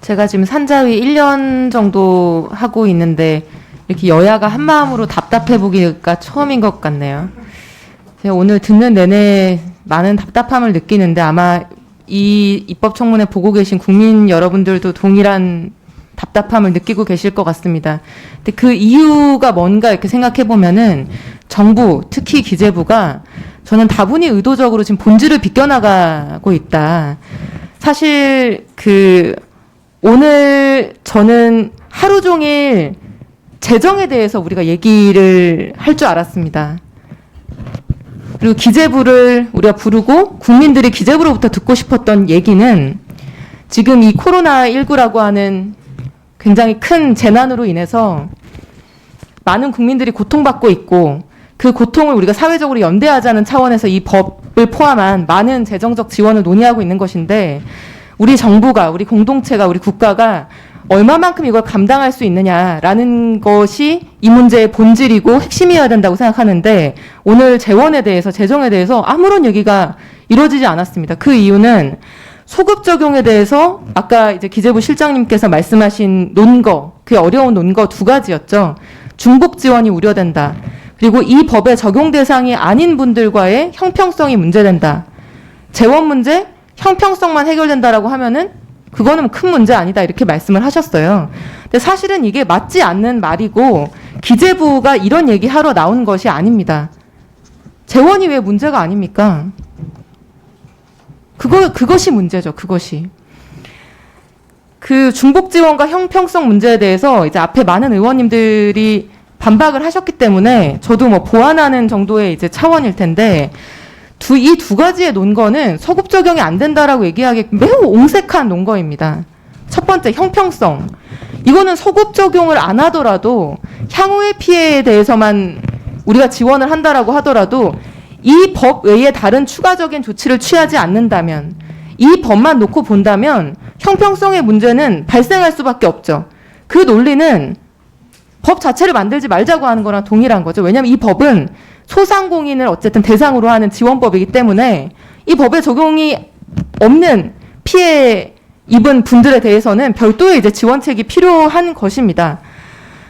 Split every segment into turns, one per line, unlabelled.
제가 지금 산자위 1년 정도 하고 있는데 이렇게 여야가 한마음으로 답답해 보기가 처음인 것 같네요. 제가 오늘 듣는 내내 많은 답답함을 느끼는데 아마 이 입법청문회 보고 계신 국민 여러분들도 동일한 답답함을 느끼고 계실 것 같습니다. 근데 그 이유가 뭔가 이렇게 생각해 보면은 정부, 특히 기재부가 저는 다분히 의도적으로 지금 본질을 비껴나가고 있다. 사실 오늘 저는 하루 종일 재정에 대해서 우리가 얘기를 할 줄 알았습니다. 그리고 기재부를 우리가 부르고 국민들이 기재부로부터 듣고 싶었던 얘기는 지금 이 코로나19라고 하는 굉장히 큰 재난으로 인해서 많은 국민들이 고통받고 있고 그 고통을 우리가 사회적으로 연대하자는 차원에서 이 법을 포함한 많은 재정적 지원을 논의하고 있는 것인데 우리 정부가, 우리 공동체가, 우리 국가가 얼마만큼 이걸 감당할 수 있느냐라는 것이 이 문제의 본질이고 핵심이어야 된다고 생각하는데 오늘 재원에 대해서, 재정에 대해서 아무런 얘기가 이루어지지 않았습니다. 그 이유는 소급 적용에 대해서 아까 이제 기재부 실장님께서 말씀하신 논거, 그 어려운 논거 두 가지였죠. 중복 지원이 우려된다. 그리고 이 법의 적용 대상이 아닌 분들과의 형평성이 문제된다. 재원 문제, 형평성만 해결된다라고 하면은 그거는 큰 문제 아니다 이렇게 말씀을 하셨어요. 근데 사실은 이게 맞지 않는 말이고 기재부가 이런 얘기하러 나온 것이 아닙니다. 재원이 왜 문제가 아닙니까? 그것이 문제죠. 그것이. 그 중복 지원과 형평성 문제에 대해서 이제 앞에 많은 의원님들이 반박을 하셨기 때문에 저도 뭐 보완하는 정도의 이제 차원일 텐데 이 두 가지의 논거는 소급 적용이 안 된다라고 얘기하기 매우 옹색한 논거입니다. 첫 번째, 형평성. 이거는 소급 적용을 안 하더라도 향후의 피해에 대해서만 우리가 지원을 한다라고 하더라도 이 법 외에 다른 추가적인 조치를 취하지 않는다면 이 법만 놓고 본다면 형평성의 문제는 발생할 수밖에 없죠. 그 논리는 법 자체를 만들지 말자고 하는 거랑 동일한 거죠. 왜냐하면 이 법은 소상공인을 어쨌든 대상으로 하는 지원법이기 때문에 이 법에 적용이 없는 피해 입은 분들에 대해서는 별도의 이제 지원책이 필요한 것입니다.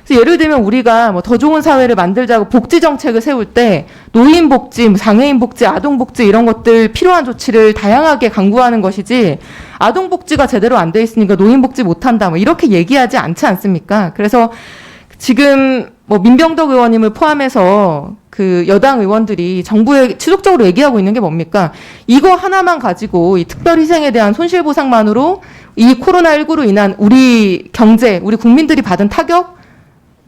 그래서 예를 들면 우리가 뭐 더 좋은 사회를 만들자고 복지 정책을 세울 때 노인 복지, 장애인 복지, 아동 복지 이런 것들 필요한 조치를 다양하게 강구하는 것이지 아동 복지가 제대로 안 돼 있으니까 노인 복지 못 한다 뭐 이렇게 얘기하지 않지 않습니까? 그래서 지금 뭐 민병덕 의원님을 포함해서 그 여당 의원들이 정부에 지속적으로 얘기하고 있는 게 뭡니까? 이거 하나만 가지고 이 특별희생에 대한 손실보상만으로 이 코로나19로 인한 우리 경제, 우리 국민들이 받은 타격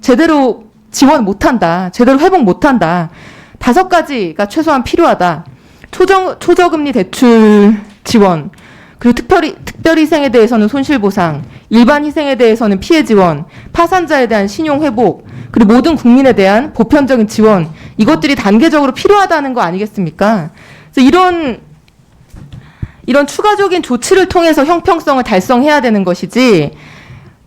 제대로 지원 못한다. 제대로 회복 못한다. 5가지가 최소한 필요하다. 초저금리 대출 지원, 그리고 특별희생에 대해서는 손실보상, 일반 희생에 대해서는 피해 지원, 파산자에 대한 신용 회복, 그리고 모든 국민에 대한 보편적인 지원, 이것들이 단계적으로 필요하다는 거 아니겠습니까? 그래서 이런 추가적인 조치를 통해서 형평성을 달성해야 되는 것이지,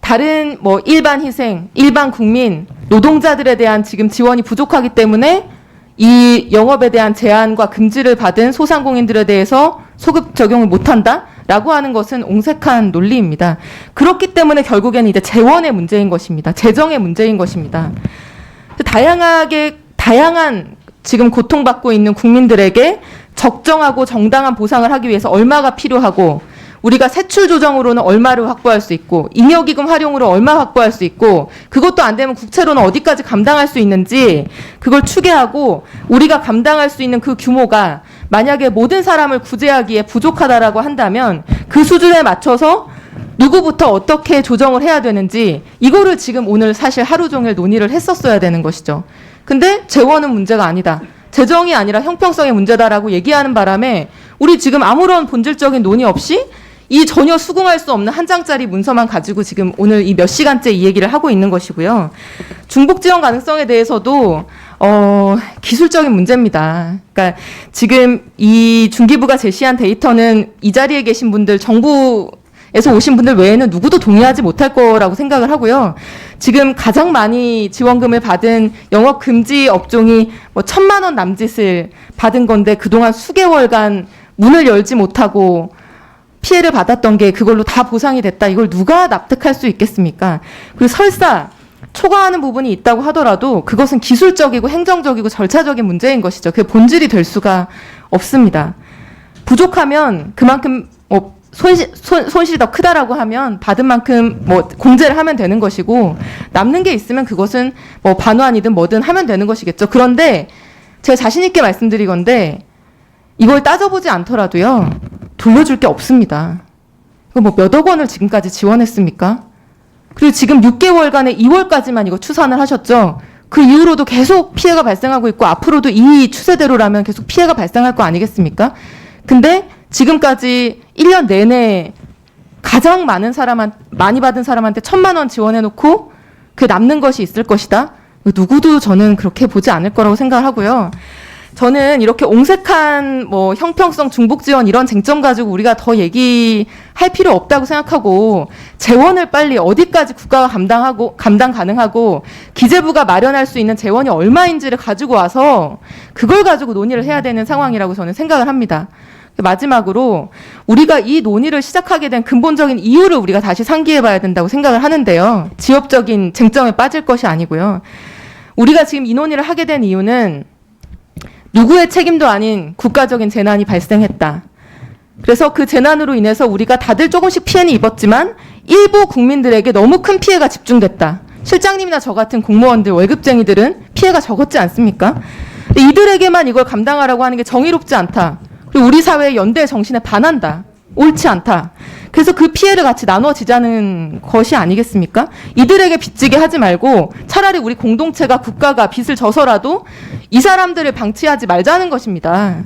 다른 뭐 일반 희생, 일반 국민, 노동자들에 대한 지금 지원이 부족하기 때문에 이 영업에 대한 제한과 금지를 받은 소상공인들에 대해서 소급 적용을 못한다라고 하는 것은 옹색한 논리입니다. 그렇기 때문에 결국에는 이제 재원의 문제인 것입니다. 재정의 문제인 것입니다. 다양한 지금 고통받고 있는 국민들에게 적정하고 정당한 보상을 하기 위해서 얼마가 필요하고 우리가 세출 조정으로는 얼마를 확보할 수 있고 잉여기금 활용으로 얼마 확보할 수 있고 그것도 안 되면 국채로는 어디까지 감당할 수 있는지 그걸 추계하고 우리가 감당할 수 있는 그 규모가 만약에 모든 사람을 구제하기에 부족하다라고 한다면 그 수준에 맞춰서 누구부터 어떻게 조정을 해야 되는지 이거를 지금 오늘 사실 하루 종일 논의를 했었어야 되는 것이죠. 근데 재원은 문제가 아니다. 재정이 아니라 형평성의 문제다라고 얘기하는 바람에 우리 지금 아무런 본질적인 논의 없이 이 전혀 수긍할 수 없는 한 장짜리 문서만 가지고 지금 오늘 이 몇 시간째 이 얘기를 하고 있는 것이고요. 중복 지원 가능성에 대해서도 기술적인 문제입니다. 그러니까 지금 이 중기부가 제시한 데이터는 이 자리에 계신 분들, 정부에서 오신 분들 외에는 누구도 동의하지 못할 거라고 생각을 하고요. 지금 가장 많이 지원금을 받은 영업 금지 업종이 뭐 1,000만 원 남짓을 받은 건데 그동안 수개월간 문을 열지 못하고 피해를 받았던 게 그걸로 다 보상이 됐다. 이걸 누가 납득할 수 있겠습니까? 그리고 설사 초과하는 부분이 있다고 하더라도 그것은 기술적이고 행정적이고 절차적인 문제인 것이죠. 그게 본질이 될 수가 없습니다. 부족하면 그만큼 손실이 더 크다라고 하면 받은 만큼 공제를 하면 되는 것이고, 남는 게 있으면 그것은 반환이든 뭐든 하면 되는 것이겠죠. 그런데 제가 자신 있게 말씀드리건데 이걸 따져보지 않더라도요 돌려줄 게 없습니다. 몇억 원을 지금까지 지원했습니까? 그리고 지금 6개월간의 2월까지만 이거 추산을 하셨죠. 그 이후로도 계속 피해가 발생하고 있고 앞으로도 이 추세대로라면 계속 피해가 발생할 거 아니겠습니까? 근데 지금까지 1년 내내 가장 많이 받은 사람한테 1,000만 원 지원해놓고 그 남는 것이 있을 것이다. 누구도 저는 그렇게 보지 않을 거라고 생각을 하고요. 저는 이렇게 옹색한 형평성 중복 지원 이런 쟁점 가지고 우리가 더 얘기할 필요 없다고 생각하고, 재원을 빨리 어디까지 국가가 감당 가능하고 기재부가 마련할 수 있는 재원이 얼마인지를 가지고 와서 그걸 가지고 논의를 해야 되는 상황이라고 저는 생각을 합니다. 마지막으로 우리가 이 논의를 시작하게 된 근본적인 이유를 우리가 다시 상기해 봐야 된다고 생각을 하는데요. 지역적인 쟁점에 빠질 것이 아니고요. 우리가 지금 이 논의를 하게 된 이유는 누구의 책임도 아닌 국가적인 재난이 발생했다. 그래서 그 재난으로 인해서 우리가 다들 조금씩 피해는 입었지만 일부 국민들에게 너무 큰 피해가 집중됐다. 실장님이나 저 같은 공무원들, 월급쟁이들은 피해가 적었지 않습니까? 이들에게만 이걸 감당하라고 하는 게 정의롭지 않다. 그리고 우리 사회의 연대의 정신에 반한다. 옳지 않다. 그래서 그 피해를 같이 나눠지자는 것이 아니겠습니까? 이들에게 빚지게 하지 말고 차라리 우리 공동체가, 국가가 빚을 져서라도 이 사람들을 방치하지 말자는 것입니다.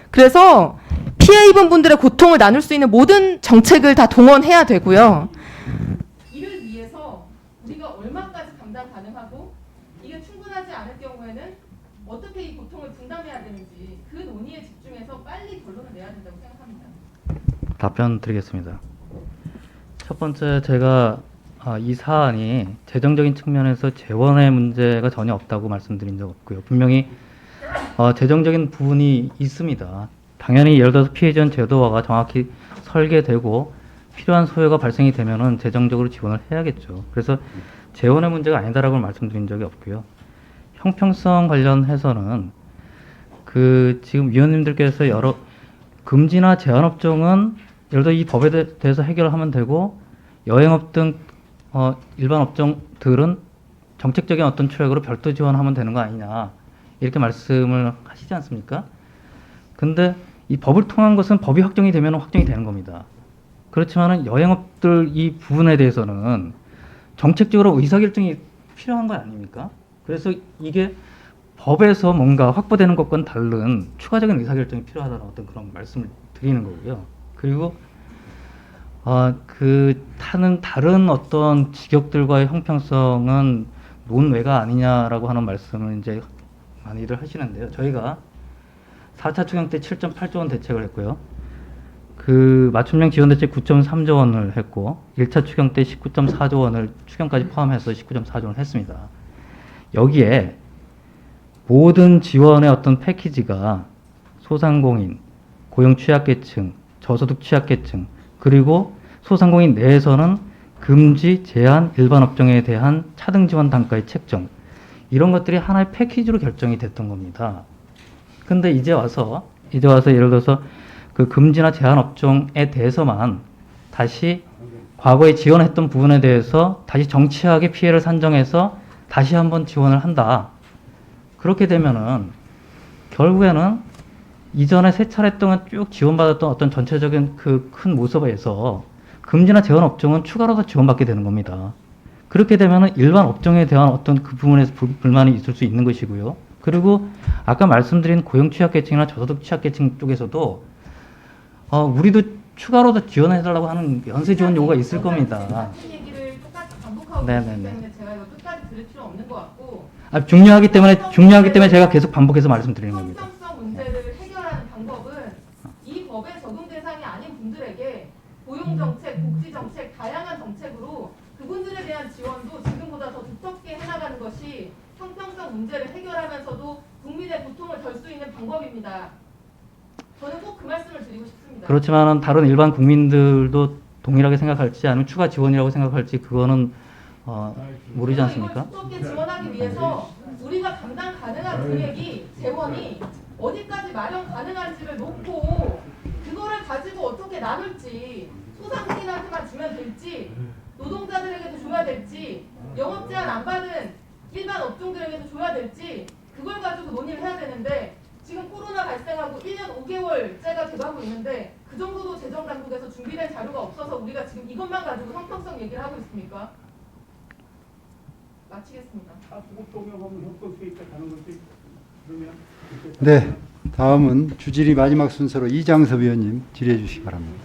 그래서 피해 입은 분들의 고통을 나눌 수 있는 모든 정책을 다 동원해야 되고요. 이를 위해서 우리가 얼마까지 감당 가능하고 이게 충분하지 않을 경우에는 어떻게 이 고통을 분담해야 되는지 그 논의에 집중해서 빨리 결론을 내야 된다고 생각합니다.
답변 드리겠습니다. 첫 번째, 제가 이 사안이 재정적인 측면에서 재원의 문제가 전혀 없다고 말씀드린 적 없고요. 분명히 재정적인 부분이 있습니다. 당연히 예를 들어서 피해 지원 제도화가 정확히 설계되고 필요한 소요가 발생이 되면은 재정적으로 지원을 해야겠죠. 그래서 재원의 문제가 아니다라고 말씀드린 적이 없고요. 형평성 관련해서는 지금 위원님들께서 여러 금지나 제한업종은 예를 들어 이 법에 대해서 해결을 하면 되고, 여행업 등 일반 업종들은 정책적인 어떤 트랙으로 별도 지원하면 되는 거 아니냐, 이렇게 말씀을 하시지 않습니까? 근데 이 법을 통한 것은 법이 확정이 되면 확정이 되는 겁니다. 그렇지만은 여행업들 이 부분에 대해서는 정책적으로 의사결정이 필요한 거 아닙니까? 그래서 이게 법에서 뭔가 확보되는 것과는 다른 추가적인 의사결정이 필요하다는 어떤 그런 말씀을 드리는 거고요. 그리고 다른 어떤 직역들과의 형평성은 논외가 아니냐라고 하는 말씀을 이제 많이들 하시는데요. 저희가 4차 추경 때 7.8조 원 대책을 했고요. 맞춤형 지원 대책 9.3조 원을 했고, 1차 추경 때 19.4조 원을 추경까지 포함해서 19.4조 원을 했습니다. 여기에 모든 지원의 어떤 패키지가 소상공인, 고용 취약계층, 저소득 취약계층, 그리고 소상공인 내에서는 금지, 제한, 일반 업종에 대한 차등 지원 단가의 책정, 이런 것들이 하나의 패키지로 결정이 됐던 겁니다. 근데 이제 와서 예를 들어서 그 금지나 제한 업종에 대해서만 다시 과거에 지원했던 부분에 대해서 다시 정치하게 피해를 산정해서 다시 한번 지원을 한다. 그렇게 되면은 결국에는 이전에 세 차례 동안 쭉 지원받았던 어떤 전체적인 그 큰 모습에서 금지나 제한 업종은 추가로 더 지원받게 되는 겁니다. 그렇게 되면은 일반 업종에 대한 어떤 그 부분에서 불만이 있을 수 있는 것이고요. 그리고 아까 말씀드린 고용 취약계층이나 저소득 취약계층 쪽에서도 우리도 추가로 더 지원해달라고 하는 연쇄 지원 요구가 있을 겁니다.
같은 얘기를 똑같이 반복하고 있기 때문에 제가 이거 끝까지 들을 필요 없는 것 같고.
중요하기 때문에 제가 계속 반복해서 말씀드리는 겁니다.
형평성 문제를 해결하는 방법은 이 법의 적용 대상이 아닌 분들에게 고용정책, 복지정책, 다양한 정책으로 그분들에 대한 지원도 지금보다 더 두텁게 해나가는 것이 형평성 문제를 해결하면서도 국민의 고통을 덜 수 있는 방법입니다. 저는 꼭 그 말씀을 드리고 싶습니다.
그렇지만은 다른 일반 국민들도 동일하게 생각할지 아니면 추가 지원이라고 생각할지 그거는 모르지 않습니까?
이걸 두껍게 지원하기 위해서 우리가 감당 가능한 금액이 재원이 어디까지 마련 가능한지를 놓고 그거를 가지고 어떻게 나눌지 소상공인한테만 주면 될지 노동자들에게도 줘야 될지 영업 제한 안 받은 일반 업종들에게도 줘야 될지 그걸 가지고 논의를 해야 되는데 지금 코로나 발생하고 1년 5개월째가 돼가고 있는데 그 정도도 재정당국에서 준비된 자료가 없어서 우리가 지금 이것만 가지고 형평성 얘기를 하고 있습니까? 마치겠습니다.
네, 다음은 주질의 마지막 순서로 이장섭 의원님 질의해 주시기 바랍니다.